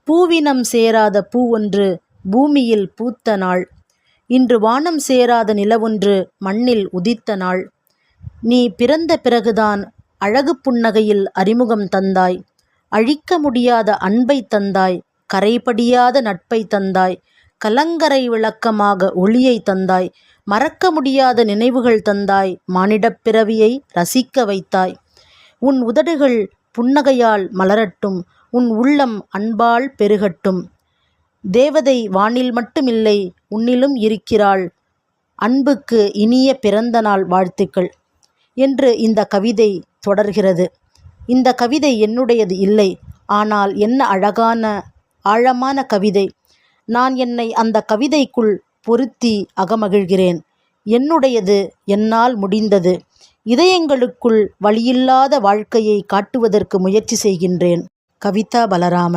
பூவினம் சேராத பூ ஒன்று பூமியில் பூத்த நாள். இன்று வானம் சேராத நிலவொன்று மண்ணில் உதித்த நாள். நீ பிறந்த பிறகுதான் அழகு புன்னகையில் அறிமுகம் தந்தாய். அழிக்க முடியாத அன்பை தந்தாய். கரைபடியாத நட்பை தந்தாய். கலங்கரை விளக்கமாக ஒளியை தந்தாய். மறக்க முடியாத நினைவுகள் தந்தாய். மானிடப் பிறவியை ரசிக்க வைத்தாய். உன் உதடுகள் புன்னகையால் மலரட்டும். உன் உள்ளம் அன்பால் பெருகட்டும். தேவதை வானில் மட்டுமில்லை, உன்னிலும் இருக்கிறாள். அன்புக்கு இனிய பிறந்த நாள் வாழ்த்துக்கள் என்று இந்த கவிதை தொடர்கிறது. இந்த கவிதை என்னுடையது இல்லை. ஆனால் என்ன அழகான ஆழமான கவிதை. நான் என்னை அந்த கவிதைக்குள் பொருத்தி அகமகிழ்கிறேன். என்னுடையது, என்னால் முடிந்தது. இதயங்களுக்குள் வலியில்லாத வாழ்க்கையை காட்டுவதற்கு முயற்சி செய்கின்றேன். கவிதா பலராமன்.